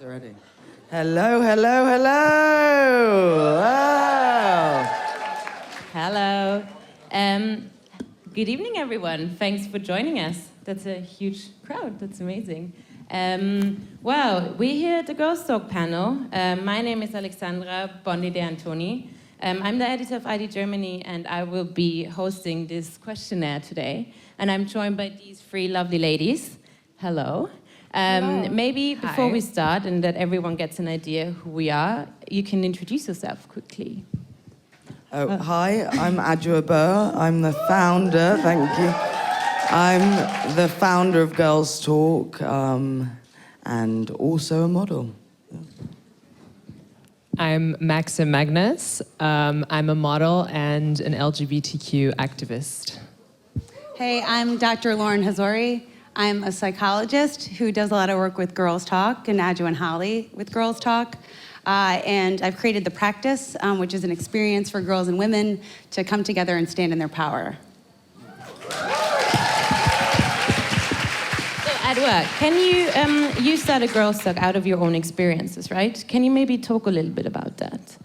already. Hello, hello, hello. Wow. Hello. Good evening, everyone. Thanks for joining us. That's a huge crowd. That's amazing. Well, we're here at the Girls Talk panel. My name is Alexandra Bondi de Antoni. I'm the editor of ID Germany, and I will be hosting this questionnaire today. And I'm joined by these three lovely ladies. Hello. Maybe before we start and that everyone gets an idea who we are, you can introduce yourself quickly. Hi, I'm Adwoa Aboah. I'm the founder, thank you. I'm the founder of Girls Talk and also a model. I'm Maxim Manus. I'm a model and an LGBTQ activist. Hey, I'm Dr. Lauren Hazori. I'm a psychologist who does a lot of work with Girls Talk and Adwoa and Holly with Girls Talk. And I've created the practice, which is an experience for girls and women to come together and stand in their power. So, Adwoa, can you started Girls Talk out of your own experiences, right? Can you maybe talk a little bit about that?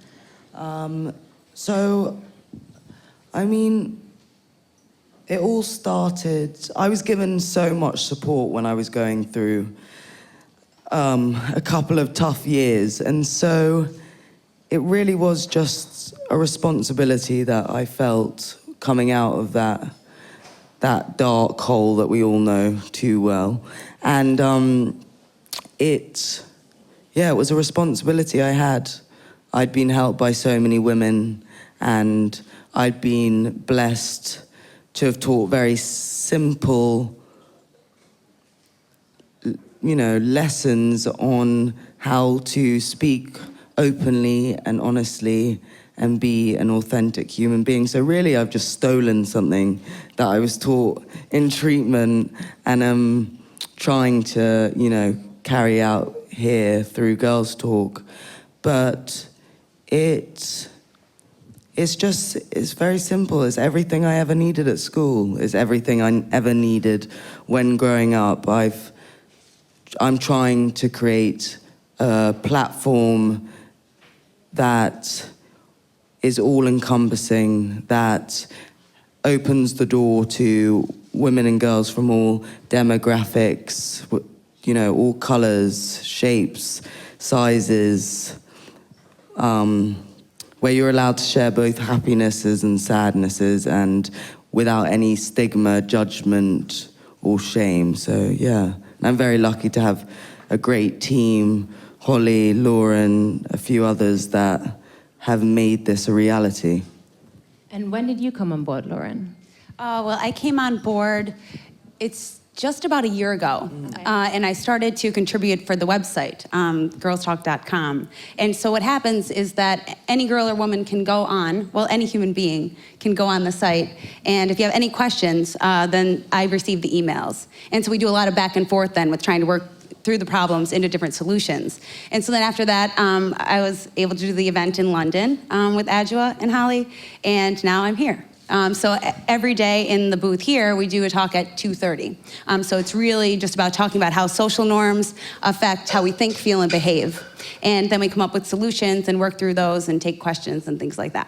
It all started, I was given so much support when I was going through a couple of tough years. And so it really was just a responsibility that I felt coming out of that dark hole that we all know too well. And it was a responsibility I had. I'd been helped by so many women, and I'd been blessed to have taught very simple, lessons on how to speak openly and honestly and be an authentic human being. So really, I've just stolen something that I was taught in treatment and am trying to, carry out here through Girls Talk. But it's very simple. It's everything I ever needed at school. It's everything I ever needed when growing up. I'm trying to create a platform that is all-encompassing, that opens the door to women and girls from all demographics, all colors, shapes, sizes, where you're allowed to share both happinesses and sadnesses and without any stigma, judgment, or shame. So, yeah. I'm very lucky to have a great team, Holly, Lauren, a few others that have made this a reality. And when did you come on board, Lauren? Well, I came on board, it's just about a year ago, and I started to contribute for the website, girlstalk.com. And so what happens is that any girl or woman can go on, any human being can go on the site, and if you have any questions, then I receive the emails. And so we do a lot of back and forth then with trying to work through the problems into different solutions. And so then after that, I was able to do the event in London with Adwoa and Holly, and now I'm here. So every day in the booth here, we do a talk at 2:30. So it's really just about talking about how social norms affect how we think, feel, and behave. And then we come up with solutions and work through those and take questions and things like that.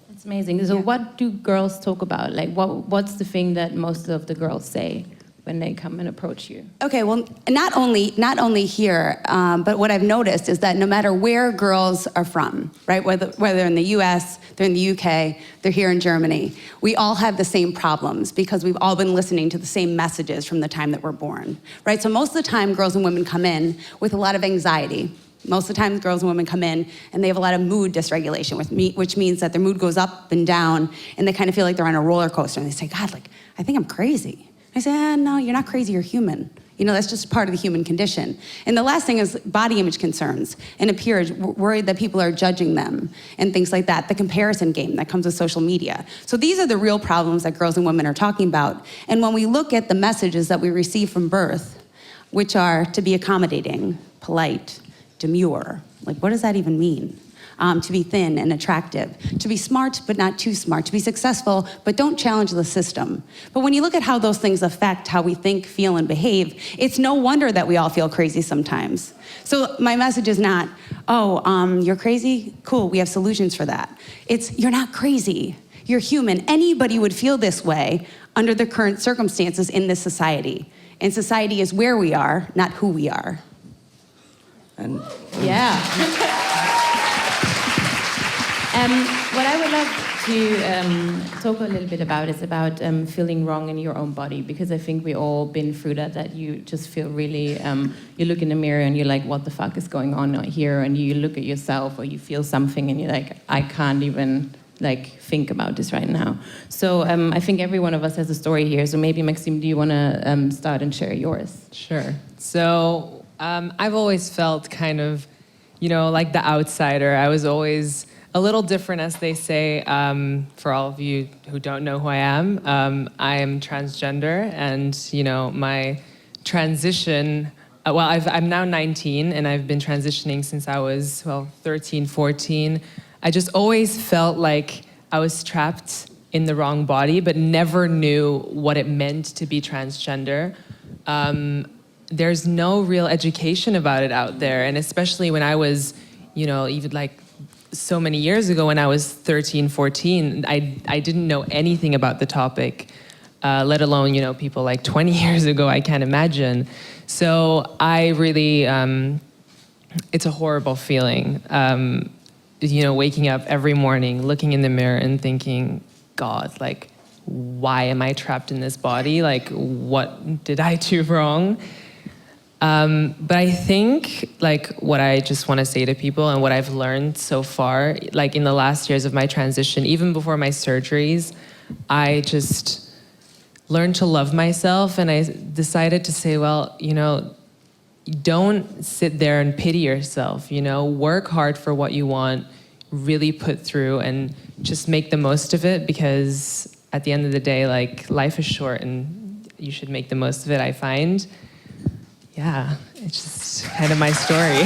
That's amazing. So what do girls talk about? Like, what's the thing that most of the girls say when they come and approach you? Okay, well, not only here, but what I've noticed is that no matter where girls are from, right, whether they're in the US, they're in the UK, they're here in Germany, we all have the same problems because we've all been listening to the same messages from the time that we're born, right? So most of the time, girls and women come in with a lot of anxiety. Most of the time, girls and women come in and they have a lot of mood dysregulation, which means that their mood goes up and down, and they kind of feel like they're on a roller coaster, and they say, God, I think I'm crazy. I say, no, you're not crazy, you're human. That's just part of the human condition. And the last thing is body image concerns and appearance, worried that people are judging them and things like that, the comparison game that comes with social media. So these are the real problems that girls and women are talking about. And when we look at the messages that we receive from birth, which are to be accommodating, polite, demure, what does that even mean? to be thin and attractive, to be smart but not too smart, to be successful but don't challenge the system. But when you look at how those things affect how we think, feel, and behave, it's no wonder that we all feel crazy sometimes. So my message is not, you're crazy? Cool, we have solutions for that. It's, you're not crazy. You're human. Anybody would feel this way under the current circumstances in this society. And society is where we are, not who we are. And Yeah. What I would love to talk a little bit about is about feeling wrong in your own body, because I think we all been through that you just feel really, you look in the mirror and you're like, what the fuck is going on here? And you look at yourself or you feel something and you're like, I can't even think about this right now. So I think every one of us has a story here. So maybe Maxim, do you want to start and share yours? Sure. So I've always felt kind of, like the outsider. I was always a little different, as they say. For all of you who don't know who I am transgender, and my transition. I'm now 19, and I've been transitioning since I was 13, 14. I just always felt like I was trapped in the wrong body, but never knew what it meant to be transgender. There's no real education about it out there, and especially when I was, even so many years ago when I was 13, 14, I didn't know anything about the topic, let alone, people 20 years ago, I can't imagine. So I really, it's a horrible feeling. Waking up every morning, looking in the mirror and thinking, God, why am I trapped in this body? What did I do wrong? But I think, what I just want to say to people and what I've learned so far, in the last years of my transition, even before my surgeries, I just learned to love myself, and I decided to say, don't sit there and pity yourself, work hard for what you want, really put through, and just make the most of it, because at the end of the day, life is short and you should make the most of it, I find. Yeah, it's just kind of my story.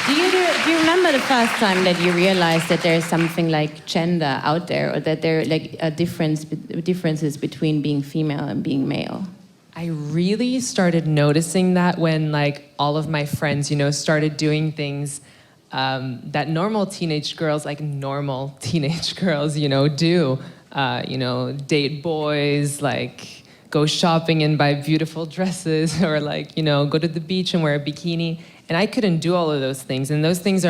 Do you remember the first time that you realized that there's something like gender out there, or that there are differences between being female and being male? I really started noticing that when all of my friends, started doing things that normal teenage girls do. Date boys, go shopping and buy beautiful dresses, or go to the beach and wear a bikini. And I couldn't do all of those things. And those things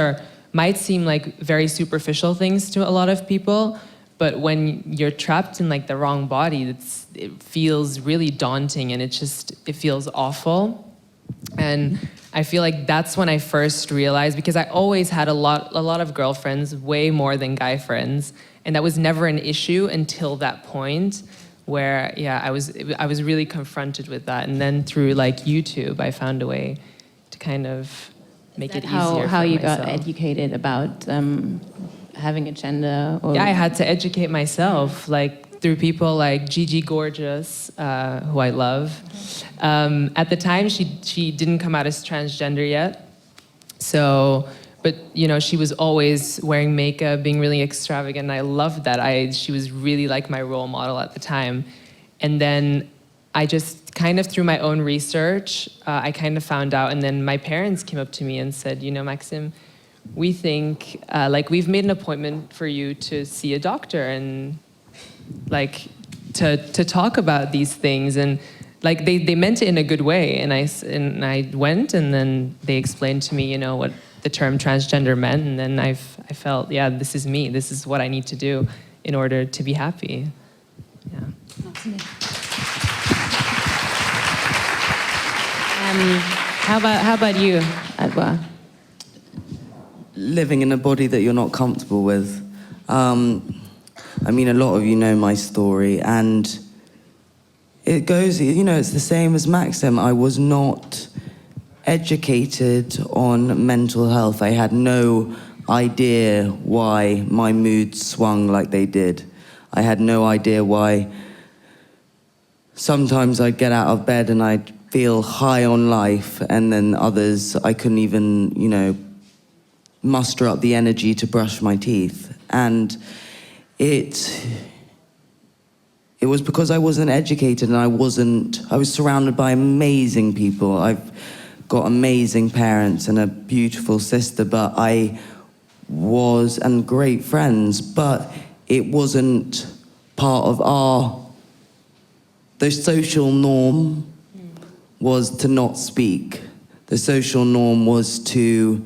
might seem like very superficial things to a lot of people, but when you're trapped in the wrong body, it feels really daunting, and it feels awful. And I feel like that's when I first realized, because I always had a lot of girlfriends, way more than guy friends, and that was never an issue until that point, where I was really confronted with that. And then through YouTube, I found a way to kind of make it easier for myself. How you got educated about having a gender? Or... Yeah, I had to educate myself, through people like Gigi Gorgeous, who I love. At the time, she didn't come out as transgender yet. So, but she was always wearing makeup, being really extravagant, and I loved that. She was really my role model at the time. And then I just kind of, through my own research, I kind of found out, and then my parents came up to me and said, Maxim, we think, we've made an appointment for you to see a doctor and to talk about these things. And they meant it in a good way. And I went, and then they explained to me, what the term transgender meant. And then I felt, this is me. This is what I need to do in order to be happy. Yeah. How about you, Adwoa? living in a body that you're not comfortable with. I mean, a lot of you know my story, and it goes, it's the same as Maxim. I was not educated on mental health. I had no idea why my moods swung like they did. I had no idea why sometimes I'd get out of bed and I'd feel high on life, and then others I couldn't even, muster up the energy to brush my teeth. And it was because I wasn't educated, and I was surrounded by amazing people. I've got amazing parents and a beautiful sister, and great friends, but it wasn't part of the social norm was to not speak. The social norm was to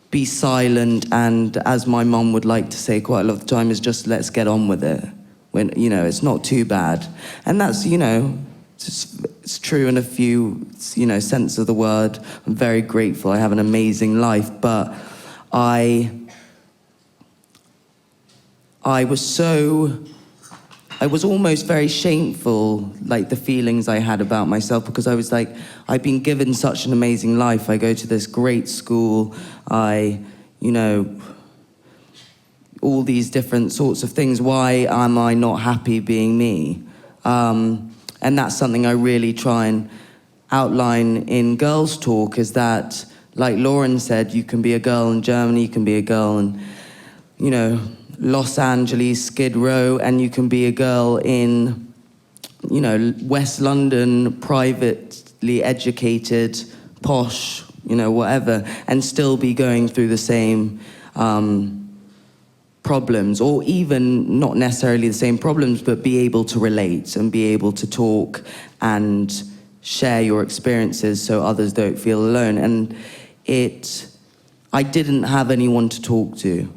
be silent, and as my mum would like to say quite a lot of the time, is just let's get on with it. When, it's not too bad. And that's, it's true in a few, sense of the word. I'm very grateful. I have an amazing life, but I was almost very shameful, like the feelings I had about myself, because I was like, I've been given such an amazing life. I go to this great school. All these different sorts of things. Why am I not happy being me? And that's something I really try and outline in Girls Talk, is that, like Lauren said, you can be a girl in Germany, you can be a girl in, Los Angeles, Skid Row, and you can be a girl in, West London, privately educated, posh, whatever, and still be going through the same problems, or even not necessarily the same problems, but be able to relate and be able to talk and share your experiences so others don't feel alone. And I didn't have anyone to talk to.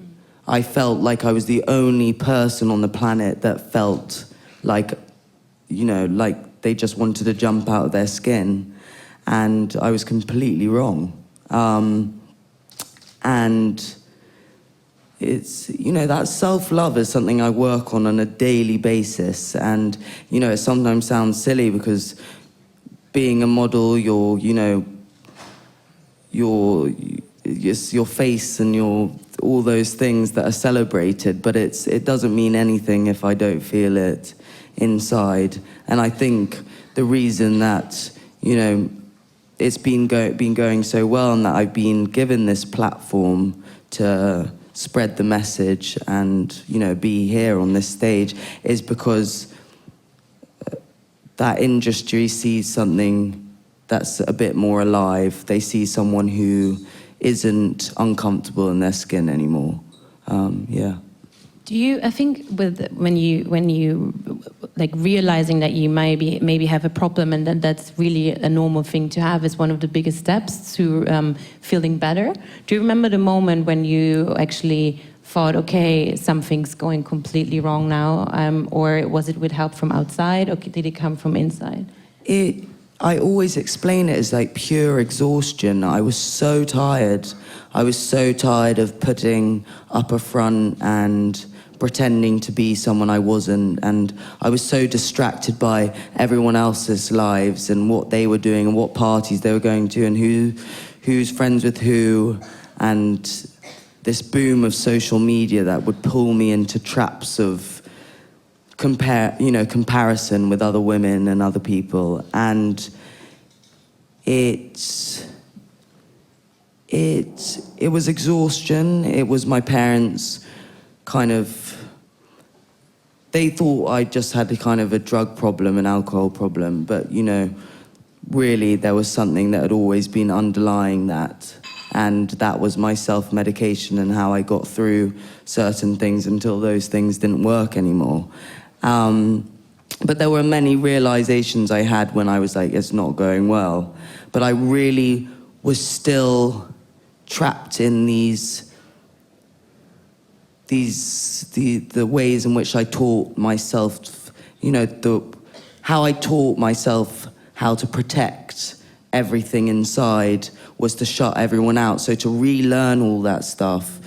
I felt like I was the only person on the planet that felt like, like they just wanted to jump out of their skin. And I was completely wrong. And it's, that self-love is something I work on a daily basis. And, it sometimes sounds silly because being a model, your face and all those things that are celebrated, but it doesn't mean anything if I don't feel it inside. And I think the reason that, it's been going so well, and that I've been given this platform to spread the message and, be here on this stage, is because that industry sees something that's a bit more alive. They see someone who isn't uncomfortable in their skin anymore. Yeah. Do you? I think when you like realizing that you maybe have a problem, and that's really a normal thing to have, is one of the biggest steps to feeling better. Do you remember the moment when you actually thought, okay, something's going completely wrong now, or was it with help from outside, or did it come from inside? I always explain it as like pure exhaustion. I was so tired. I was so tired of putting up a front and pretending to be someone I wasn't. And I was so distracted by everyone else's lives and what they were doing and what parties they were going to and who's friends with who. And this boom of social media that would pull me into traps of comparison with other women and other people. And it was exhaustion. It was my parents they thought I just had a drug problem, an alcohol problem, but really there was something that had always been underlying that. And that was my self-medication and how I got through certain things until those things didn't work anymore. But there were many realizations I had when I was like, it's not going well. But I really was still trapped in the ways in which I taught myself, how I taught myself how to protect everything inside was to shut everyone out. So to relearn all that stuff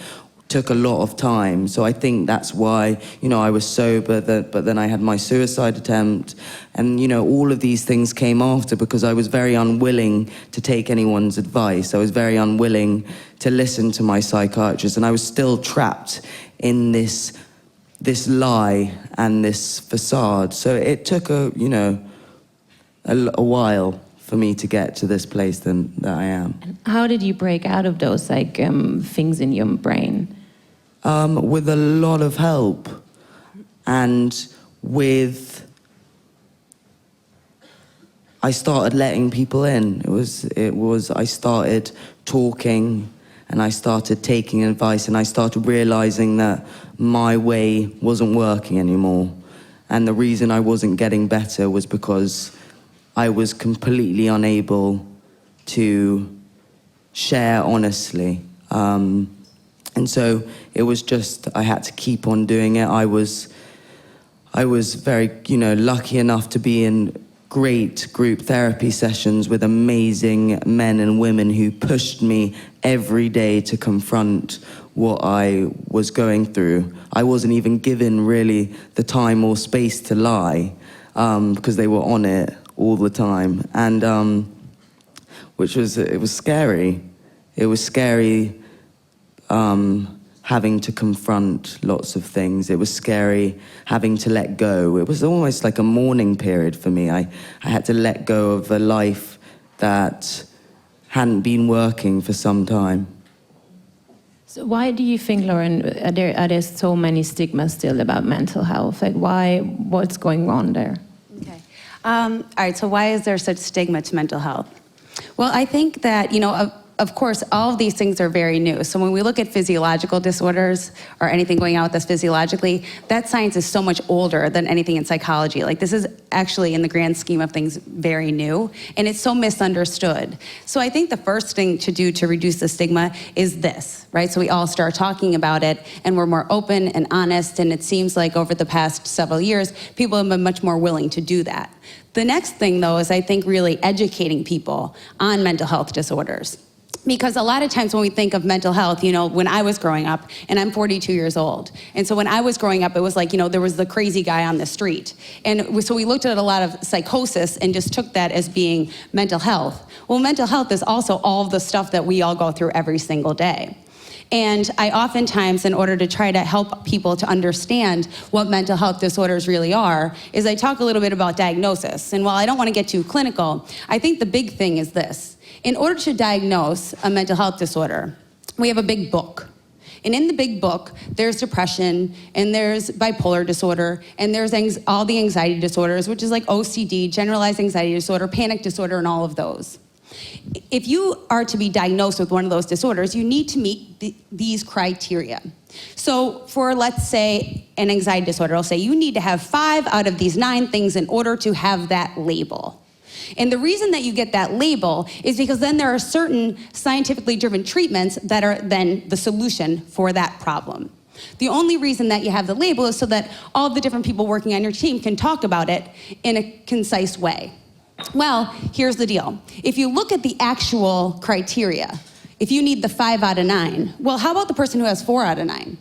took a lot of time. So I think that's why, I was sober, but then I had my suicide attempt. And, all of these things came after because I was very unwilling to take anyone's advice. I was very unwilling to listen to my psychiatrist. And I was still trapped in this lie and this facade. So it took a while for me to get to this place that I am. And how did you break out of those things in your brain? With a lot of help, and I started letting people in. I started talking, and I started taking advice, and I started realizing that my way wasn't working anymore. And the reason I wasn't getting better was because I was completely unable to share honestly. And so it was just, I had to keep on doing it. I was very, lucky enough to be in great group therapy sessions with amazing men and women who pushed me every day to confront what I was going through. I wasn't even given really the time or space to lie, because they were on it all the time. And it was scary. It was scary having to confront lots of things. It was scary having to let go. It was almost like a mourning period for me. I had to let go of a life that hadn't been working for some time. So why do you think, Lauren, are there so many stigmas still about mental health? What's going on there? Okay. All right, so why is there such stigma to mental health? Well, I think that, of course, all of these things are very new. So when we look at physiological disorders or anything going on with us physiologically, that science is so much older than anything in psychology. Like, this is actually, in the grand scheme of things, very new, and it's so misunderstood. So I think the first thing to do to reduce the stigma is this, right? So we all start talking about it, and we're more open and honest, and it seems like over the past several years, people have been much more willing to do that. The next thing, though, is I think really educating people on mental health disorders. Because a lot of times when we think of mental health, when I was growing up, and I'm 42 years old, and so when I was growing up, it was like, there was the crazy guy on the street. And so we looked at a lot of psychosis and just took that as being mental health. Well, mental health is also all of the stuff that we all go through every single day. And I oftentimes, in order to try to help people to understand what mental health disorders really are, is I talk a little bit about diagnosis. And while I don't want to get too clinical, I think the big thing is this. In order to diagnose a mental health disorder, we have a big book. And in the big book, there's depression, and there's bipolar disorder, and there's all the anxiety disorders, which is like OCD, generalized anxiety disorder, panic disorder, and all of those. If you are to be diagnosed with one of those disorders, you need to meet these criteria. So for, let's say, an anxiety disorder, I'll say you need to have 5 out of these 9 things in order to have that label. And the reason that you get that label is because then there are certain scientifically driven treatments that are then the solution for that problem. The only reason that you have the label is so that all the different people working on your team can talk about it in a concise way. Well, here's the deal. If you look at the actual criteria, if you need the 5 out of 9, well, how about the person who has 4 out of 9?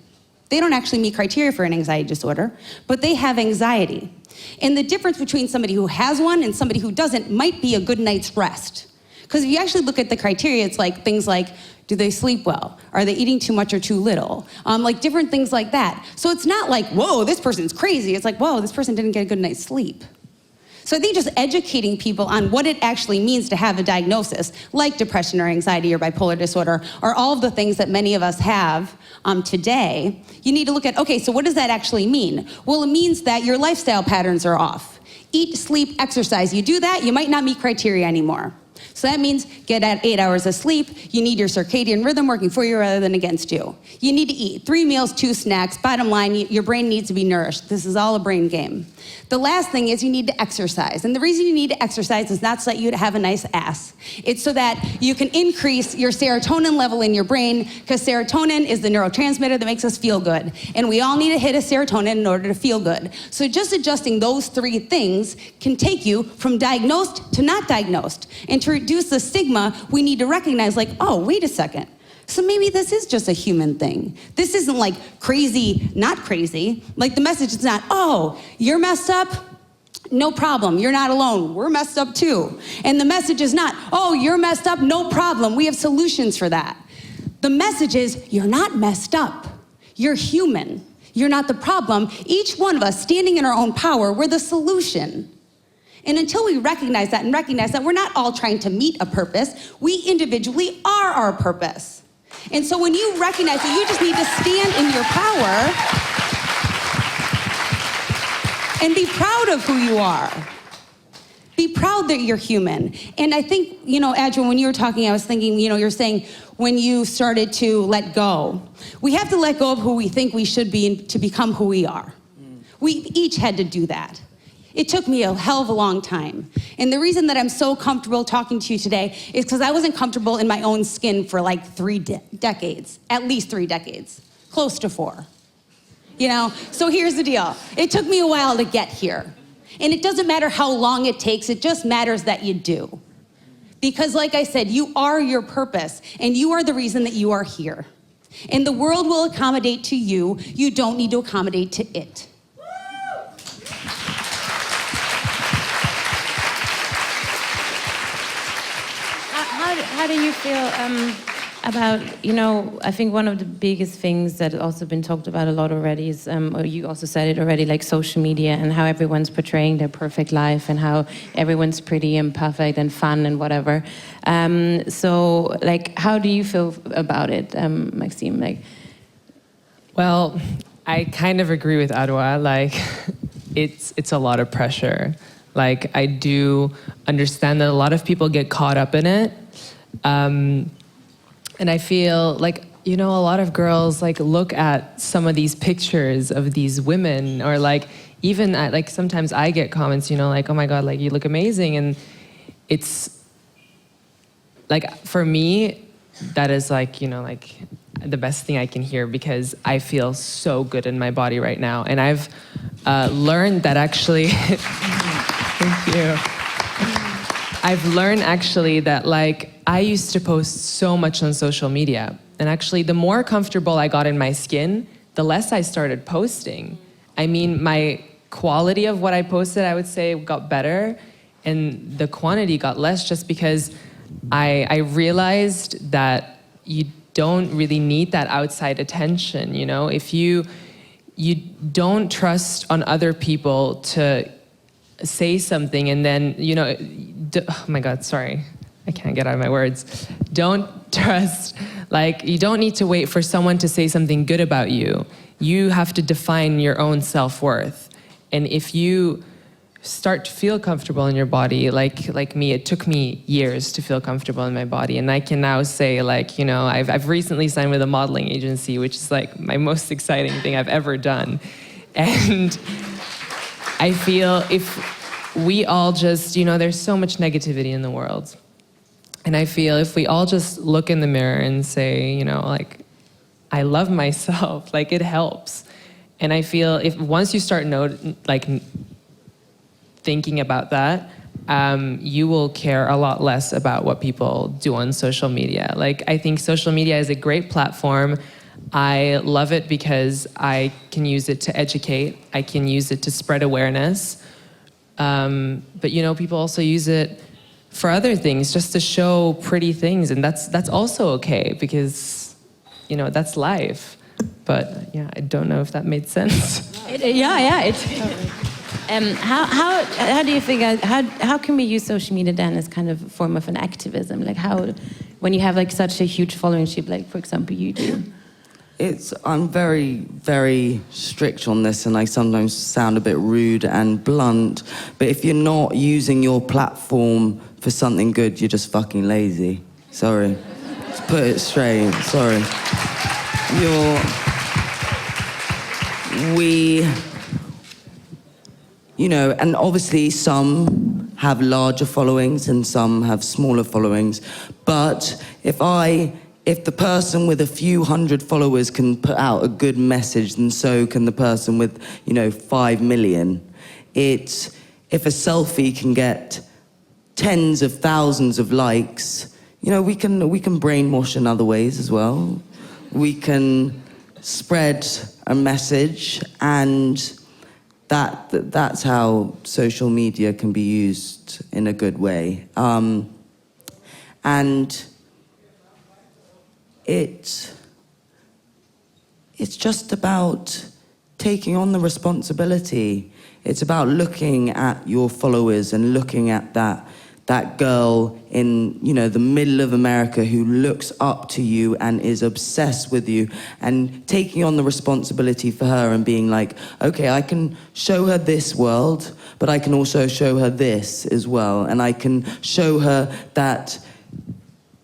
They don't actually meet criteria for an anxiety disorder, but they have anxiety. And the difference between somebody who has one and somebody who doesn't might be a good night's rest. Because if you actually look at the criteria, it's like things like, do they sleep well? Are they eating too much or too little? Like different things like that. So it's not like, whoa, this person's crazy. It's like, whoa, this person didn't get a good night's sleep. So I think just educating people on what it actually means to have a diagnosis, like depression or anxiety or bipolar disorder, or all of the things that many of us have today, you need to look at, okay, so what does that actually mean? Well, it means that your lifestyle patterns are off. Eat, sleep, exercise. You do that, you might not meet criteria anymore. So that means get at 8 hours of sleep. You need your circadian rhythm working for you rather than against you. You need to eat 3 meals, 2 snacks. Bottom line, your brain needs to be nourished. This is all a brain game. The last thing is you need to exercise. And the reason you need to exercise is not so that you have a nice ass. It's so that you can increase your serotonin level in your brain, because serotonin is the neurotransmitter that makes us feel good. And we all need to hit a serotonin in order to feel good. So just adjusting those 3 things can take you from diagnosed to not diagnosed. And to reduce the stigma, we need to recognize, like, oh, wait a second. So maybe this is just a human thing. This isn't like crazy, not crazy. Like the message is not, oh, you're messed up? No problem, you're not alone. We're messed up too. And the message is not, oh, you're messed up? No problem, we have solutions for that. The message is, you're not messed up. You're human. You're not the problem. Each one of us standing in our own power, we're the solution. And until we recognize that and recognize that we're not all trying to meet a purpose, we individually are our purpose. And so when you recognize that you just need to stand in your power and be proud of who you are. Be proud that you're human. And I think, Adwoa, when you were talking, I was thinking, you're saying when you started to let go. We have to let go of who we think we should be to become who we are. We each had to do that. It took me a hell of a long time. And the reason that I'm so comfortable talking to you today is because I wasn't comfortable in my own skin for like 3 decades, at least 3 decades, close to 4. So here's the deal. It took me a while to get here. And it doesn't matter how long it takes, it just matters that you do. Because like I said, you are your purpose, and you are the reason that you are here. And the world will accommodate to you. You don't need to accommodate to it. How do you feel about, I think one of the biggest things that also been talked about a lot already is, or you also said it already, like social media and how everyone's portraying their perfect life and how everyone's pretty and perfect and fun and whatever. So, how do you feel about it, Maxim? Well, I kind of agree with Adwoa. It's a lot of pressure. I do understand that a lot of people get caught up in it. And I feel a lot of girls look at some of these pictures of these women, or even at, sometimes I get comments, oh my God, you look amazing. And it's for me, that is the best thing I can hear, because I feel so good in my body right now. And I've learned that actually, thank you. I've learned actually that I used to post so much on social media. And actually the more comfortable I got in my skin, the less I started posting. I mean, my quality of what I posted, I would say, got better, and the quantity got less, just because I realized that you don't really need that outside attention, If you don't trust on other people to say something and then, oh my God, sorry, I can't get out of my words. Don't trust, you don't need to wait for someone to say something good about you. You have to define your own self-worth. And if you start to feel comfortable in your body, like me, it took me years to feel comfortable in my body. And I can now say, I've recently signed with a modeling agency, which is my most exciting thing I've ever done. And I feel if we all just, there's so much negativity in the world. And I feel if we all just look in the mirror and say, I love myself, it helps. And I feel if once you start thinking about that, you will care a lot less about what people do on social media. I think social media is a great platform. I love it because I can use it to educate. I can use it to spread awareness. But people also use it for other things, just to show pretty things, and that's also okay, because that's life. But yeah, I don't know if that made sense. How do you think? How can we use social media then as kind of a form of an activism? When you have such a huge followership, for example, you do. I'm very, very strict on this, and I sometimes sound a bit rude and blunt, but if you're not using your platform for something good, you're just fucking lazy. Sorry. Let's put it straight. Sorry. And obviously some have larger followings and some have smaller followings, but if the person with a few hundred followers can put out a good message, then so can the person with, 5 million. If a selfie can get tens of thousands of likes, we can brainwash in other ways as well. We can spread a message, and that's how social media can be used in a good way. And it's just about taking on the responsibility. It's about looking at your followers and looking at that girl in, you know, the middle of America who looks up to you and is obsessed with you, and taking on the responsibility for her and being like, okay, I can show her this world, but I can also show her this as well. And I can show her that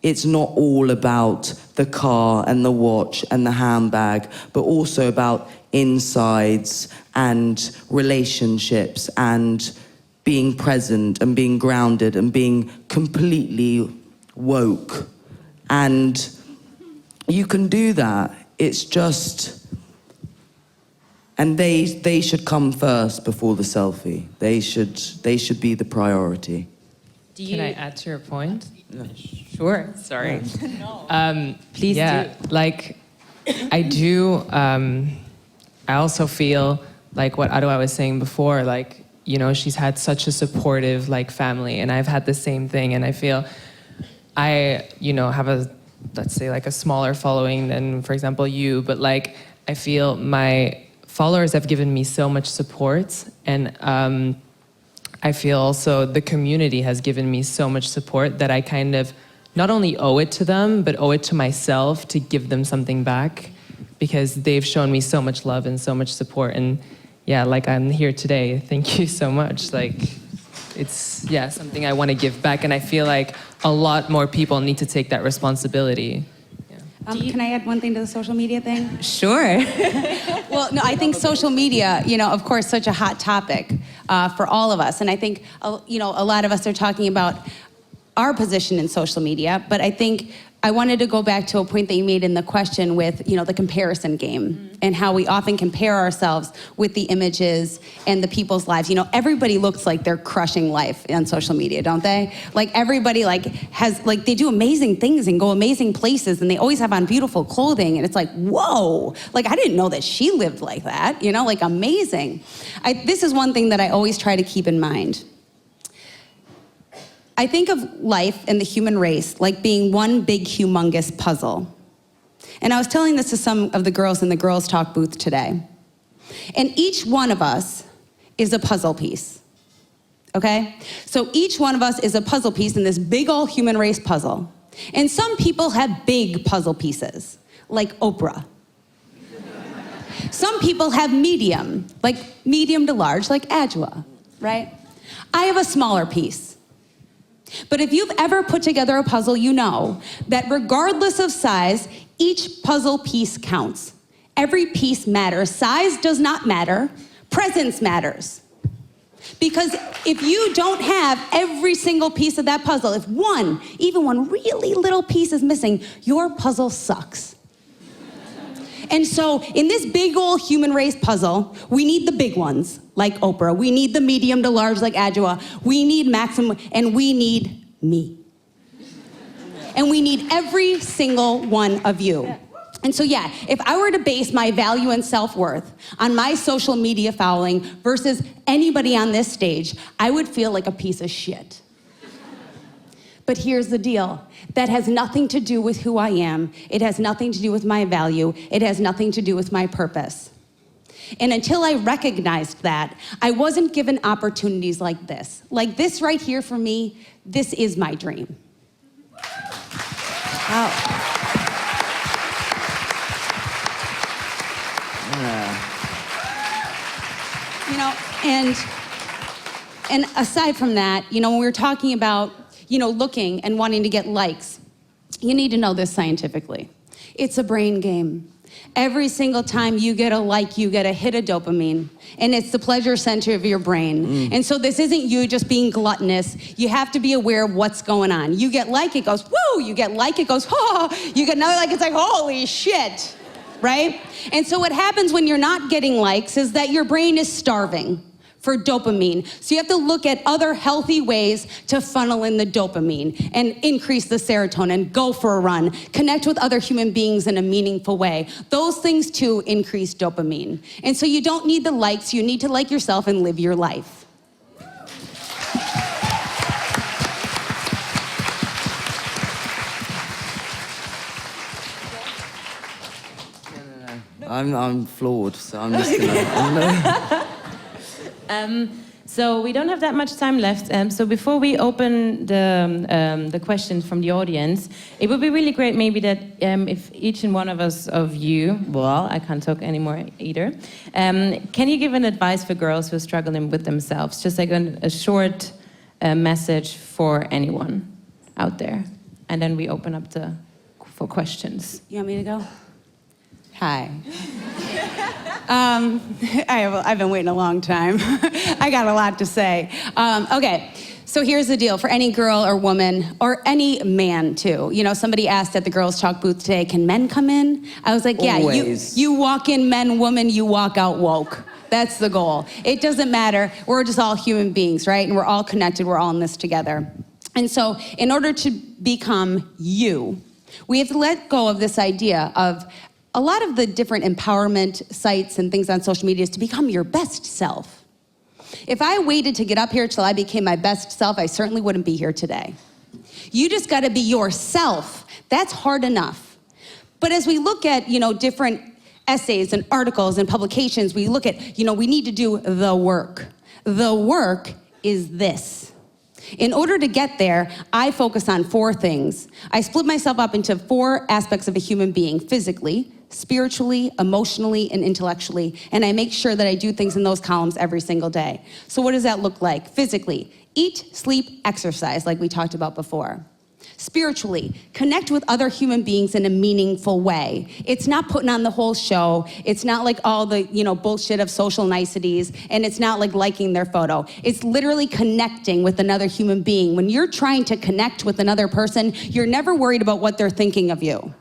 it's not all about the car and the watch and the handbag, but also about insides and relationships and being present and being grounded and being completely woke. And you can do that. It's just... And they should come first before the selfie. They should be the priority. Can I add to your point? Sure. Sorry. Please yeah, do. like, I do, I also feel like what Adwoa was saying before, like, you know, she's had such a supportive, like, family, and I've had the same thing, and I feel I, you know, have a, let's say, like, a smaller following than, for example, you, but, like, I feel my followers have given me so much support, and I feel also the community has given me so much support that I kind of not only owe it to them, but owe it to myself to give them something back, because they've shown me so much love and so much support. And yeah, like, I'm here today. Thank you so much. Like, it's, yeah, something I want to give back. And I feel like a lot more people need to take that responsibility. Can I add one thing to the social media thing? Sure. Well, no, I think social media, you know, of course, such a hot topic for all of us. And I think, you know, a lot of us are talking about our position in social media, but I think I wanted to go back to a point that you made in the question with, you know, the comparison game and how we often compare ourselves with the images and the people's lives. You know, everybody looks like they're crushing life on social media, don't they? Like, everybody, like, has, like, they do amazing things and go amazing places, and they always have on beautiful clothing, and it's like, whoa, like, I didn't know that she lived like that, you know, like, amazing. This is one thing that I always try to keep in mind. I think of life and the human race like being one big, humongous puzzle. And I was telling this to some of the girls in the Girls Talk booth today. And each one of us is a puzzle piece, okay? So each one of us is a puzzle piece in this big old human race puzzle. And some people have big puzzle pieces, like Oprah. Some people have medium, like medium to large, like Adwoa, right? I have a smaller piece. But if you've ever put together a puzzle, you know that regardless of size, each puzzle piece counts. Every piece matters. Size does not matter. Presence matters. Because if you don't have every single piece of that puzzle, if one, even one really little piece is missing, your puzzle sucks. And so in this big old human race puzzle, we need the big ones, like Oprah. We need the medium to large, like Adwoa. We need Maxim, and we need me. And we need every single one of you. And so, yeah, if I were to base my value and self-worth on my social media following versus anybody on this stage, I would feel like a piece of shit. But here's the deal. That has nothing to do with who I am. It has nothing to do with my value. It has nothing to do with my purpose. And until I recognized that, I wasn't given opportunities like this. Like this right here for me, this is my dream. Wow. You know, and aside from that, you know, when we were talking about, you know, looking and wanting to get likes, you need to know this scientifically. It's a brain game. Every single time you get a like, you get a hit of dopamine, and it's the pleasure center of your brain. And so this isn't you just being gluttonous. You have to be aware of what's going on. You get like, it goes, woo! You get like, it goes, oh! You get another like, it's like, holy shit, right? And so what happens when you're not getting likes is that your brain is starving for dopamine. So you have to look at other healthy ways to funnel in the dopamine and increase the serotonin, go for a run, connect with other human beings in a meaningful way. Those things too increase dopamine. And so you don't need the likes, you need to like yourself and live your life. I'm flawed, so I'm just gonna... So we don't have that much time left. So before we open the questions from the audience, it would be really great maybe that if each and one of you, well, I can't talk anymore either, can you give an advice for girls who are struggling with themselves? Just like a short message for anyone out there. And then we open up for questions. You want me to go? Hi. I've been waiting a long time. I got a lot to say. Okay, so here's the deal. For any girl or woman, or any man too, you know, somebody asked at the Girls Talk booth today, can men come in? I was like, yeah, you walk in men, woman, you walk out woke. That's the goal. It doesn't matter. We're just all human beings, right? And we're all connected. We're all in this together. And so in order to become you, we have to let go of this idea of a lot of the different empowerment sites and things on social media is to become your best self. If I waited to get up here till I became my best self, I certainly wouldn't be here today. You just gotta be yourself. That's hard enough. But as we look at, you know, different essays and articles and publications, we look at, you know, we need to do the work. The work is this. In order to get there, I focus on 4 things. I split myself up into 4 aspects of a human being: physically, spiritually, emotionally, and intellectually. And I make sure that I do things in those columns every single day. So what does that look like? Physically, eat, sleep, exercise, like we talked about before. Spiritually, connect with other human beings in a meaningful way. It's not putting on the whole show. It's not like all the, you know, bullshit of social niceties, and it's not like liking their photo. It's literally connecting with another human being. When you're trying to connect with another person, you're never worried about what they're thinking of you,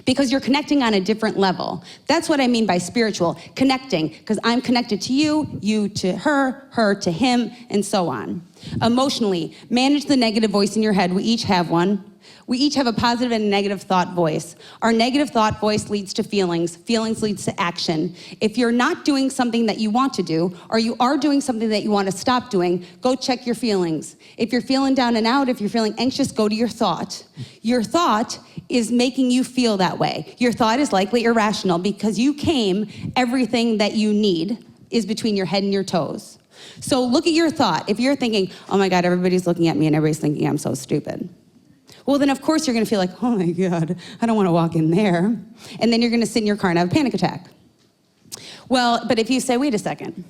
because you're connecting on a different level. That's what I mean by spiritual, connecting, because I'm connected to you, you to her, her to him, and so on. Emotionally, manage the negative voice in your head. We each have one. We each have a positive and a negative thought voice. Our negative thought voice leads to feelings. Feelings leads to action. If you're not doing something that you want to do, or you are doing something that you want to stop doing, go check your feelings. If you're feeling down and out, if you're feeling anxious, go to your thought. Your thought is making you feel that way. Your thought is likely irrational because everything that you need is between your head and your toes. So look at your thought. If you're thinking, oh my God, everybody's looking at me and everybody's thinking I'm so stupid, well, then of course you're gonna feel like, oh my God, I don't wanna walk in there. And then you're gonna sit in your car and have a panic attack. Well, but if you say, wait a second,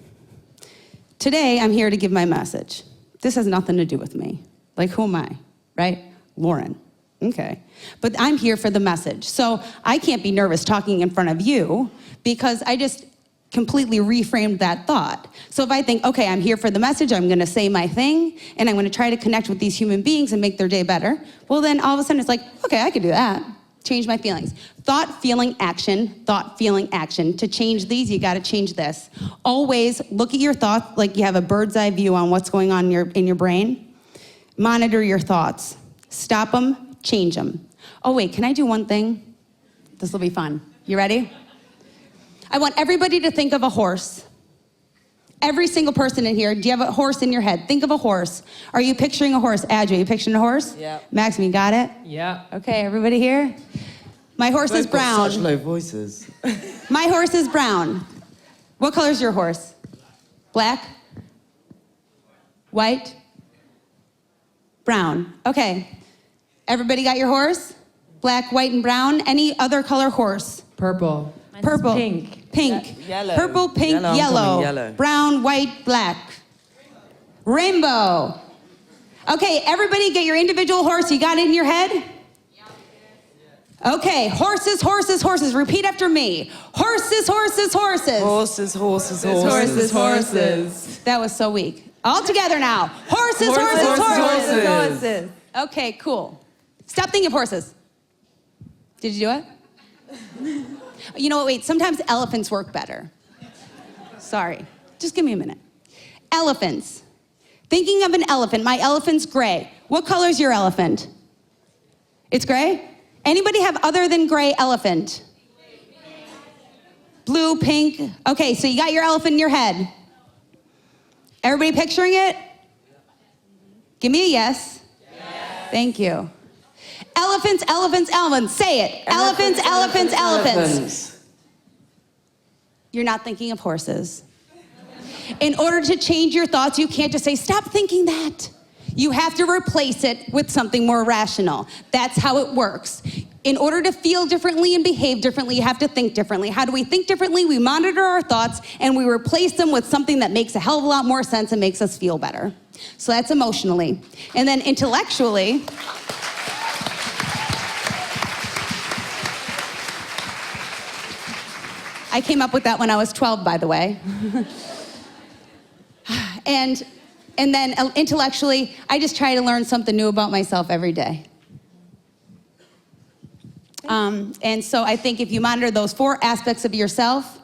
today I'm here to give my message. This has nothing to do with me. Like, who am I, right? Lauren, okay. But I'm here for the message. So I can't be nervous talking in front of you because I just completely reframed that thought. So if I think, okay, I'm here for the message, I'm gonna say my thing, and I'm gonna try to connect with these human beings and make their day better, well then all of a sudden it's like, okay, I could do that. Change my feelings. Thought, feeling, action, thought, feeling, action. To change these, you gotta change this. Always look at your thoughts like you have a bird's eye view on what's going on in your brain. Monitor your thoughts. Stop them, change them. Oh wait, can I do one thing? This will be fun. You ready? I want everybody to think of a horse. Every single person in here, do you have a horse in your head? Think of a horse. Are you picturing a horse? Adwoa, are you picturing a horse? Yeah. Maxim, you got it? Yeah. Okay, everybody here? My horse is brown. Such low voices. My horse is brown. What color is your horse? Black? White? Brown. Okay. Everybody got your horse? Black, white, and brown. Any other color horse? Purple. Mine's Purple. pink. Yellow. Purple, pink, Yellow. yellow. Yellow. Brown, white, black. Rainbow. Okay, everybody get your individual horse. You got it in your head? Okay, horses, horses, horses. Repeat after me. Horses, horses, horses. Horses, horses, Horses, horses. That was so weak. All together now. Horses, horses, horses. Horses. Okay, cool. Stop thinking of horses. Did you do it? You know what, wait, sometimes elephants work better. Sorry, just give me a minute. Elephants. Thinking of an elephant, my elephant's gray. What color is your elephant? It's gray? Anybody have other than gray elephant? Blue, pink. Okay, so you got your elephant in your head. Everybody picturing it? Give me a yes. Thank you. Elephants, elephants, elephants. Say it. Elephants, elephants, elephants. You're not thinking of horses. In order to change your thoughts, you can't just say, stop thinking that. You have to replace it with something more rational. That's how it works. In order to feel differently and behave differently, you have to think differently. How do we think differently? We monitor our thoughts and we replace them with something that makes a hell of a lot more sense and makes us feel better. So that's emotionally. And then intellectually, I came up with that when I was 12, by the way. And then intellectually, I just try to learn something new about myself every day. And so I think if you monitor those 4 aspects of yourself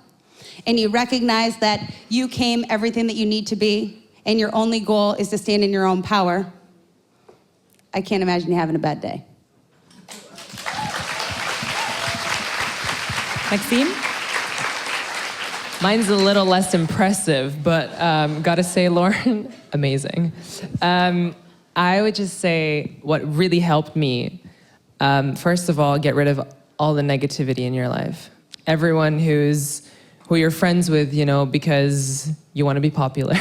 and you recognize that you came everything that you need to be and your only goal is to stand in your own power, I can't imagine you having a bad day. Maxim? Mine's a little less impressive, but gotta say, Lauren, amazing. I would just say what really helped me, first of all, get rid of all the negativity in your life. Everyone who you're friends with, you know, because you want to be popular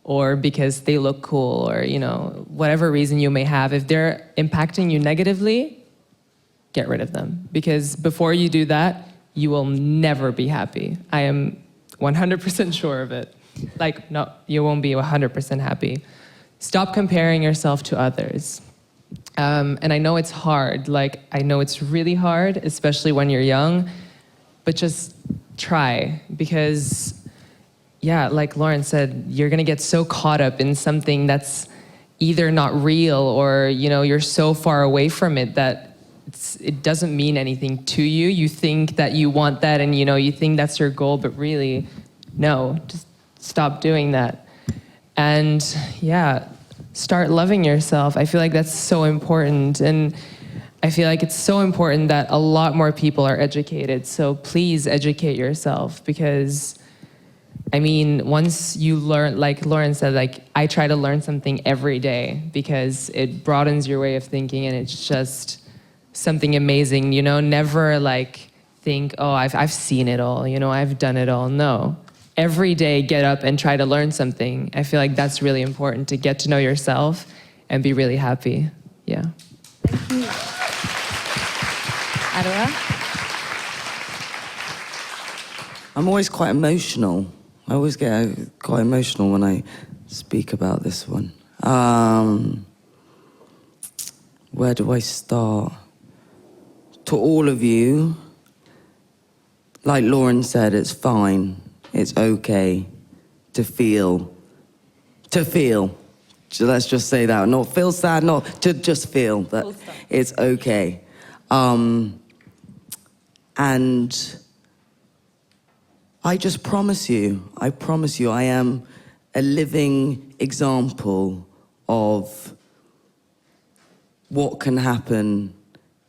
or because they look cool or, you know, whatever reason you may have, if they're impacting you negatively, get rid of them. Because before you do that, you will never be happy. I am 100% sure of it. Like, no, you won't be 100% happy. Stop comparing yourself to others. And I know it's hard. Like, I know it's really hard, especially when you're young, but just try. Because, yeah, like Lauren said, you're gonna get so caught up in something that's either not real or, you know, you're so far away from it that it doesn't mean anything to you. You think that you want that and, you know, you think that's your goal, but really, no, just stop doing that. And yeah, start loving yourself. I feel like that's so important. And I feel like it's so important that a lot more people are educated. So please educate yourself because, I mean, once you learn, like Lauren said, like I try to learn something every day because it broadens your way of thinking and it's just something amazing, you know, never like think, oh, I've seen it all, you know, I've done it all. No, every day get up and try to learn something. I feel like that's really important to get to know yourself and be really happy. Yeah. Thank you. Adwoa? I'm always quite emotional. I always get quite emotional when I speak about this one. Where do I start? To all of you, like Lauren said, it's fine. It's okay to feel. So let's just say that. Not feel sad, not to just feel that it's okay. And I just promise you, I am a living example of what can happen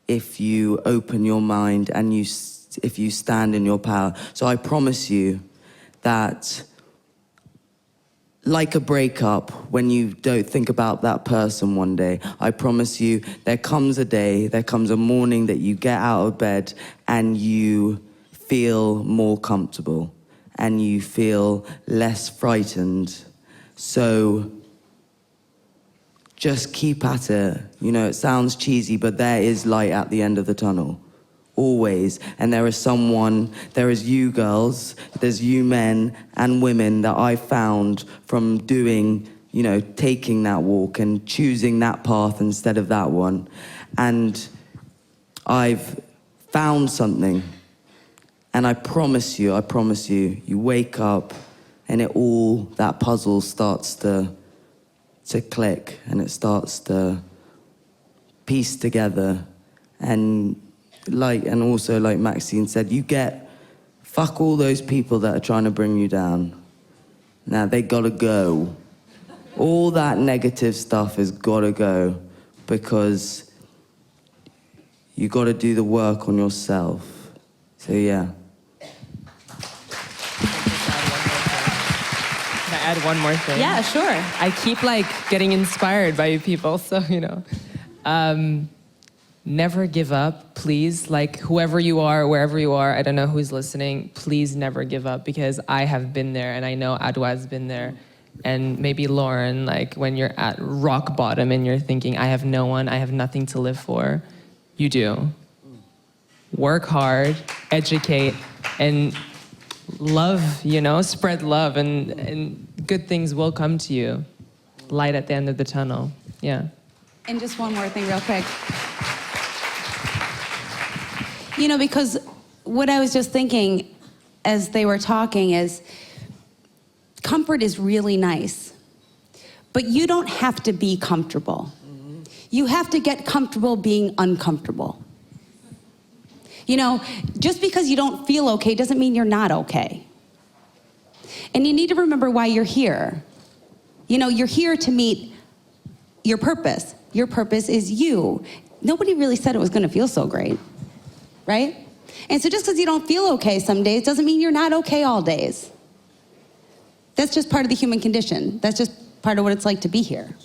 if you open your mind and if you stand in your power. So I promise you that, like a breakup, when you don't think about that person one day, I promise you there comes a morning that you get out of bed and you feel more comfortable and you feel less frightened. So just keep at it. You know, it sounds cheesy, but there is light at the end of the tunnel. Always. And there is you girls, there's you men and women that I found from doing, you know, taking that walk and choosing that path instead of that one. And I've found something. And I promise you, you wake up and that puzzle starts to click and it starts to piece together. And also like Maxine said, fuck all those people that are trying to bring you down. Now they gotta go. All that negative stuff has gotta go because you gotta do the work on yourself. So yeah. Can I add one more thing? Yeah, sure. I keep like getting inspired by you people, so you know. never give up, please. Like, whoever you are, wherever you are, I don't know who's listening, please never give up, because I have been there, and I know Adwoa has been there. And maybe Lauren, like, when you're at rock bottom and you're thinking, I have no one, I have nothing to live for, you do. Work hard, educate, and love, you know, spread love, and good things will come to you. Light at the end of the tunnel, yeah. And just one more thing real quick. You know, because what I was just thinking as they were talking is, comfort is really nice, but you don't have to be comfortable. You have to get comfortable being uncomfortable. You know, just because you don't feel okay doesn't mean you're not okay. And you need to remember why you're here. You know, you're here to meet your purpose. Your purpose is you. Nobody really said it was gonna feel so great, right? And so just because you don't feel okay some days doesn't mean you're not okay all days. That's just part of the human condition. That's just part of what it's like to be here.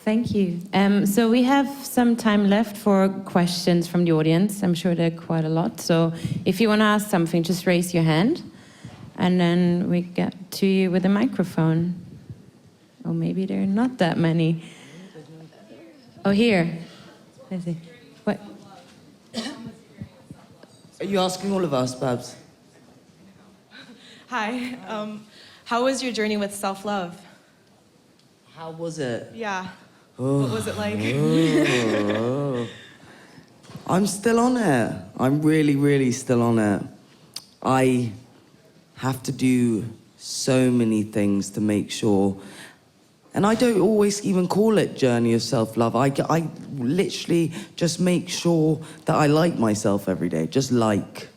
Thank you. So we have some time left for questions from the audience. I'm sure there are quite a lot. So if you want to ask something, just raise your hand, and then we get to you with a microphone. Or maybe there are not that many. Oh, here. Let's see. What? Are you asking all of us, Babs? Hi. How was your journey with self-love? How was it? Yeah. What was it like? I'm still on it. I'm really, really still on it. I have to do so many things to make sure. And I don't always even call it journey of self-love. I literally just make sure that I like myself every day. Just like.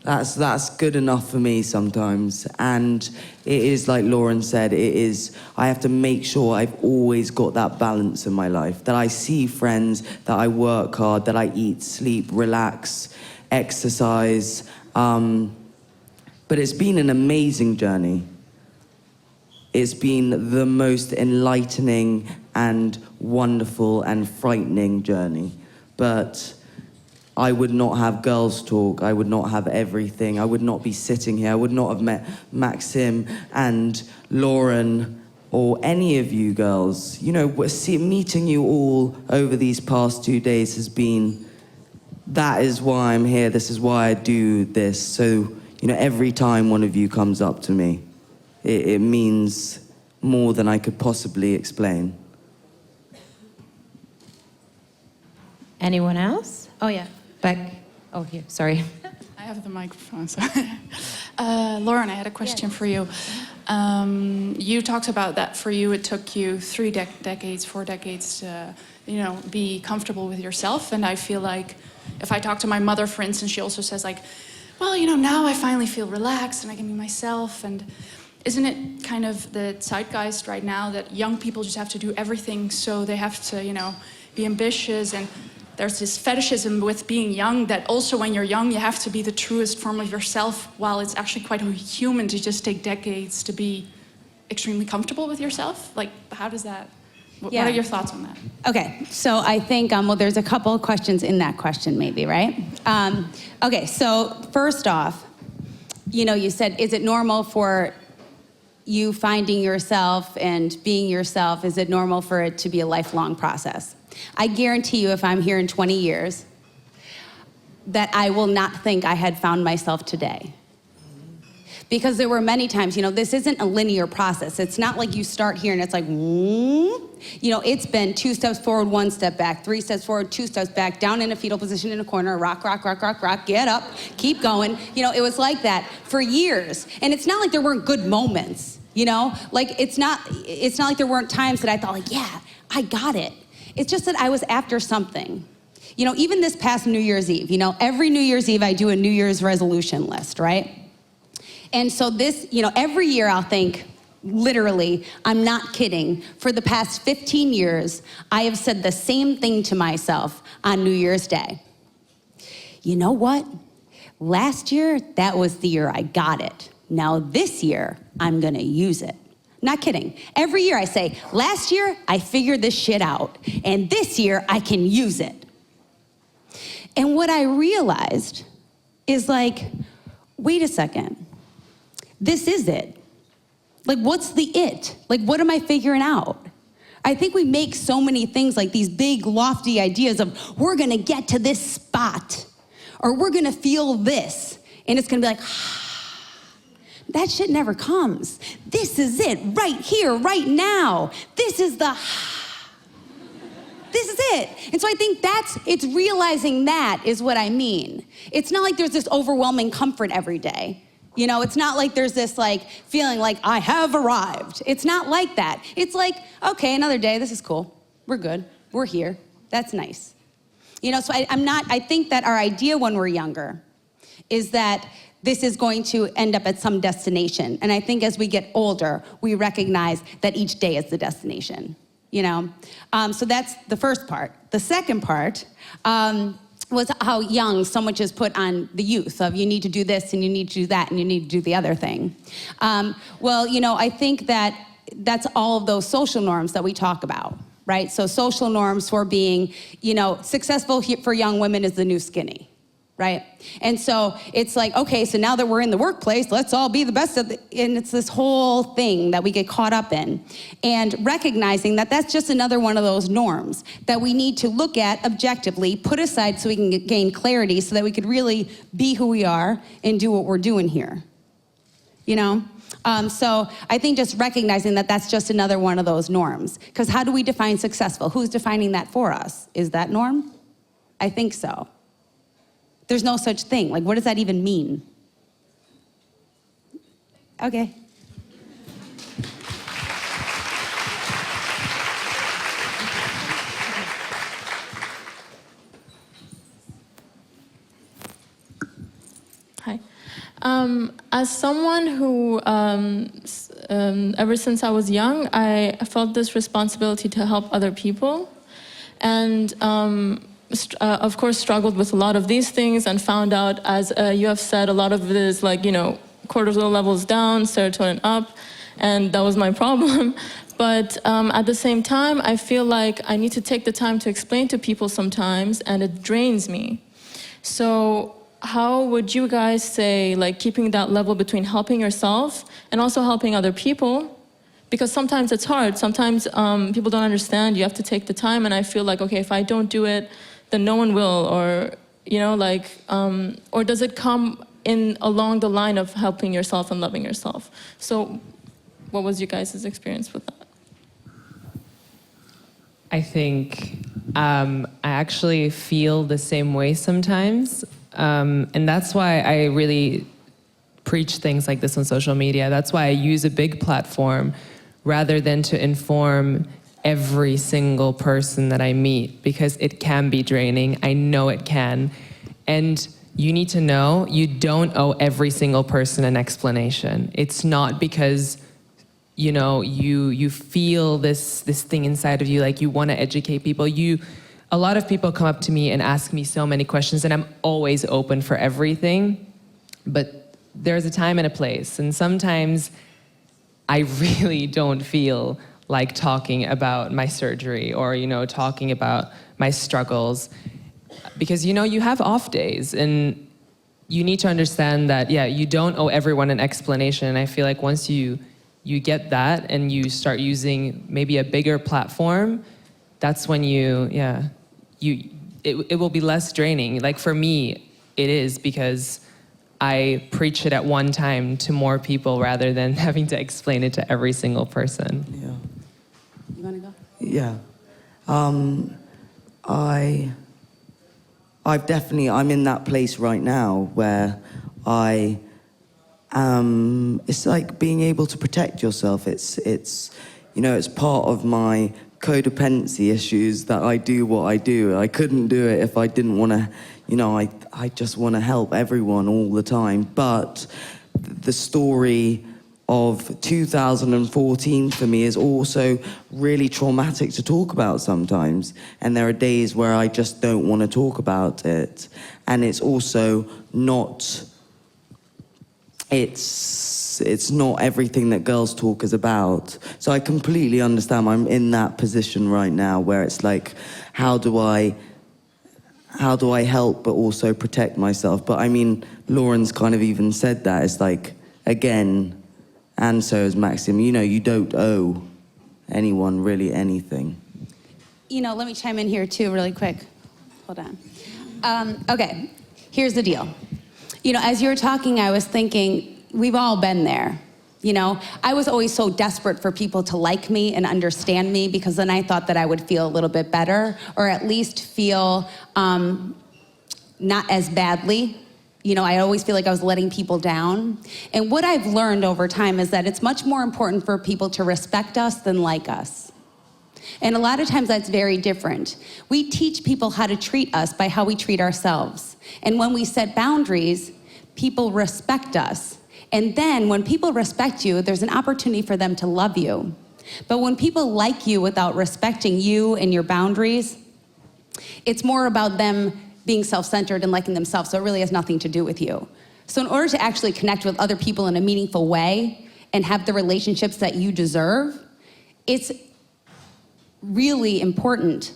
That's good enough for me sometimes. And it is, like Lauren said, I have to make sure I've always got that balance in my life, that I see friends, that I work hard, that I eat, sleep, relax, exercise. But it's been an amazing journey. It's been the most enlightening and wonderful and frightening journey. But I would not have Girls Talk, I would not have everything, I would not be sitting here, I would not have met Maxim and Lauren or any of you girls. You know, meeting you all over these past 2 days has been, that is why I'm here, this is why I do this. So, you know, every time one of you comes up to me, it means more than I could possibly explain. Anyone else? Oh, yeah. Back. Oh, here. Sorry. I have the microphone, sorry. Lauren, I had a question for you. You talked about that for you, it took you 4 decades to, you know, be comfortable with yourself. And I feel like if I talk to my mother, for instance, she also says like, well, you know, now I finally feel relaxed and I can be myself. And isn't it kind of the zeitgeist right now that young people just have to do everything, so they have to, you know, be ambitious, and there's this fetishism with being young that also when you're young you have to be the truest form of yourself, while it's actually quite human to just take decades to be extremely comfortable with yourself? Like, how does that, what are your thoughts on that? Okay, so I think, well, there's a couple of questions in that question maybe, right? Okay, so first off, you know, you said, is it normal for you finding yourself and being yourself, is it normal for it to be a lifelong process? I guarantee you, if I'm here in 20 years, that I will not think I had found myself today. Because there were many times, you know, this isn't a linear process. It's not like you start here and it's like, you know, it's been 2 steps forward, 1 step back, 3 steps forward, 2 steps back, down in a fetal position in a corner, rock, rock, rock, rock, rock, get up, keep going. You know, it was like that for years. And it's not like there weren't good moments, you know? Like, it's not like there weren't times that I thought like, yeah, I got it. It's just that I was after something. You know, even this past New Year's Eve, you know, every New Year's Eve I do a New Year's resolution list, right? And so this, you know, every year I'll think, literally, I'm not kidding, for the past 15 years, I have said the same thing to myself on New Year's Day. You know what? Last year, that was the year I got it. Now this year, I'm gonna use it. Not kidding. Every year I say, last year I figured this shit out, and this year I can use it. And what I realized is like, wait a second, this is it. Like, what's the it? Like, what am I figuring out? I think we make so many things like these big, lofty ideas of, we're gonna get to this spot, or we're gonna feel this, and it's gonna be like, that shit never comes. This is it, right here, right now. This is it. And so I think it's realizing that is what I mean. It's not like there's this overwhelming comfort every day. You know, it's not like there's this like feeling like I have arrived. It's not like that. It's like, okay, another day, this is cool. We're good, we're here, that's nice. You know, so I think that our idea when we're younger is that this is going to end up at some destination. And I think as we get older, we recognize that each day is the destination, you know? So that's the first part. The second part was how young so much is put on the youth of you need to do this and you need to do that and you need to do the other thing. Well, you know, I think that that's all of those social norms that we talk about, right? So social norms for being, you know, successful for young women is the new skinny. Right? And so it's like, okay, so now that we're in the workplace, let's all be the best and it's this whole thing that we get caught up in. And recognizing that that's just another one of those norms that we need to look at objectively, put aside so we can gain clarity so that we could really be who we are and do what we're doing here. You know? So I think just recognizing that that's just another one of those norms. Because how do we define successful? Who's defining that for us? Is that norm? I think so. There's no such thing. Like, what does that even mean? Okay. Hi. As someone who, ever since I was young, I felt this responsibility to help other people. And of course, struggled with a lot of these things and found out, as you have said, a lot of it is like, you know, cortisol levels down, serotonin up, and that was my problem. But at the same time, I feel like I need to take the time to explain to people sometimes, and it drains me. So how would you guys say, like, keeping that level between helping yourself and also helping other people? Because sometimes it's hard. Sometimes people don't understand. You have to take the time, and I feel like, okay, if I don't do it, then no one will, or, you know, like, or does it come in along the line of helping yourself and loving yourself? So what was your guys' experience with that? I think I actually feel the same way sometimes. And that's why I really preach things like this on social media. That's why I use a big platform rather than to inform every single person that I meet, because it can be draining. I know it can. And you need to know you don't owe every single person an explanation. It's not because, you know, you feel this thing inside of you, like you want to educate people. A lot of people come up to me and ask me so many questions, and I'm always open for everything. But there's a time and a place, and sometimes I really don't feel like talking about my surgery or, you know, talking about my struggles, because, you know, you have off days, and you need to understand that, yeah, you don't owe everyone an explanation. And I feel like once you get that and you start using maybe a bigger platform, that's when it will be less draining. Like for me, it is, because I preach it at one time to more people rather than having to explain it to every single person. Yeah. You want to go? Yeah. I'm in that place right now where it's like being able to protect yourself. It's you know, it's part of my codependency issues that I do what I do. I couldn't do it if I didn't want to, you know, I just want to help everyone all the time. But the story of 2014 for me is also really traumatic to talk about sometimes. And there are days where I just don't want to talk about it. And it's also not, it's not everything that girls talk is about. So I completely understand. I'm in that position right now where it's like, how do I help but also protect myself? But I mean, Lauren's kind of even said that. It's like, again, and so is Maxim, you know, you don't owe anyone really anything. You know, let me chime in here too really quick. Hold on. Okay, here's the deal. You know, as you were talking, I was thinking, we've all been there. You know, I was always so desperate for people to like me and understand me, because then I thought that I would feel a little bit better, or at least feel not as badly. You know, I always feel like I was letting people down. And what I've learned over time is that it's much more important for people to respect us than like us. And a lot of times that's very different. We teach people how to treat us by how we treat ourselves. And when we set boundaries, people respect us. And then when people respect you, there's an opportunity for them to love you. But when people like you without respecting you and your boundaries, it's more about them being self-centered and liking themselves, so it really has nothing to do with you. So in order to actually connect with other people in a meaningful way and have the relationships that you deserve, it's really important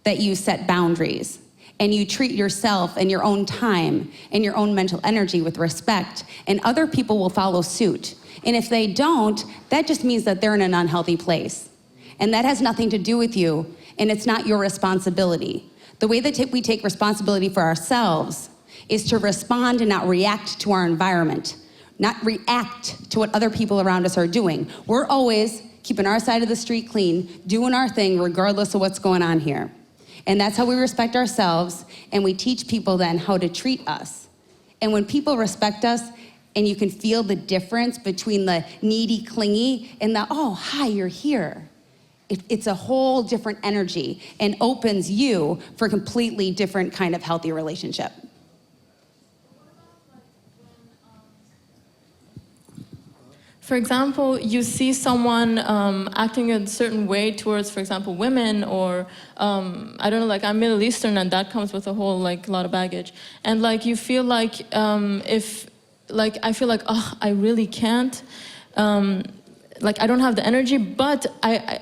that you set boundaries and you treat yourself and your own time and your own mental energy with respect, and other people will follow suit. And if they don't, that just means that they're in an unhealthy place. And that has nothing to do with you, and it's not your responsibility. The way that we take responsibility for ourselves is to respond and not react to our environment, not react to what other people around us are doing. We're always keeping our side of the street clean, doing our thing regardless of what's going on here. And that's how we respect ourselves, and we teach people then how to treat us. And when people respect us, and you can feel the difference between the needy, clingy, and the, oh, hi, you're here. It's a whole different energy and opens you for a completely different kind of healthy relationship. For example, you see someone acting a certain way towards, for example, women, or I don't know, like I'm Middle Eastern, and that comes with a whole like lot of baggage. And like you feel like if, like I feel like, oh, I really can't. Like I don't have the energy, but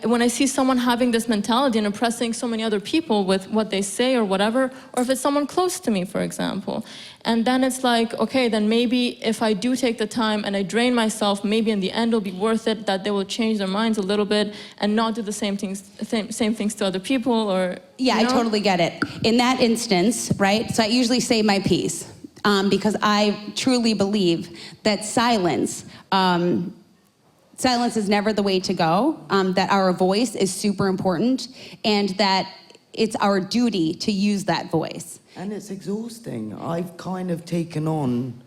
when I see someone having this mentality and oppressing so many other people with what they say or whatever, or if it's someone close to me, for example, and then it's like, okay, then maybe if I do take the time and I drain myself, maybe in the end it'll be worth it, that they will change their minds a little bit and not do the same things to other people, or yeah, you know? I totally get it. In that instance, right? So I usually say my piece because I truly believe that silence is never the way to go, that our voice is super important, and that it's our duty to use that voice. And it's exhausting. I've kind of taken on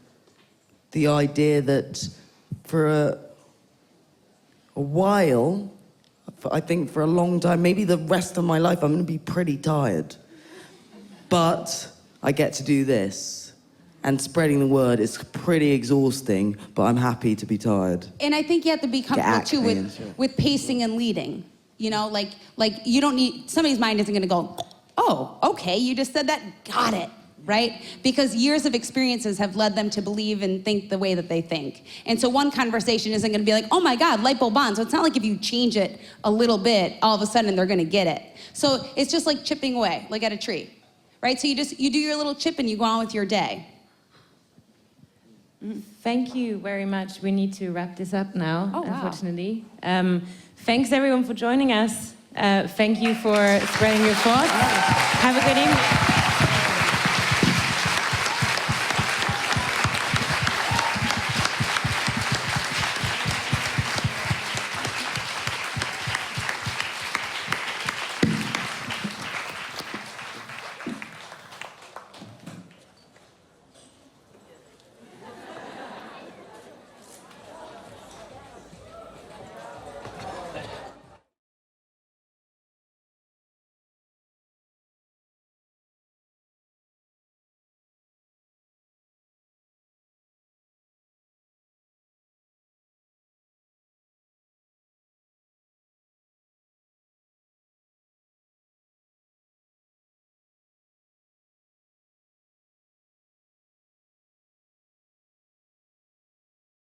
the idea that for a while, I think for a long time, maybe the rest of my life, I'm going to be pretty tired. But I get to do this. And spreading the word is pretty exhausting, but I'm happy to be tired. And I think you have to be comfortable too with pacing and leading. You know, like you don't need, somebody's mind isn't gonna go, oh, okay, you just said that, got it, right? Because years of experiences have led them to believe and think the way that they think. And so one conversation isn't gonna be like, oh my God, light bulb on. So it's not like if you change it a little bit, all of a sudden they're gonna get it. So it's just like chipping away, like at a tree, right? So you do your little chip and you go on with your day. Thank you very much. We need to wrap this up now, Oh, wow. unfortunately. Thanks everyone for joining us. Thank you for spreading your thoughts. Have a good evening.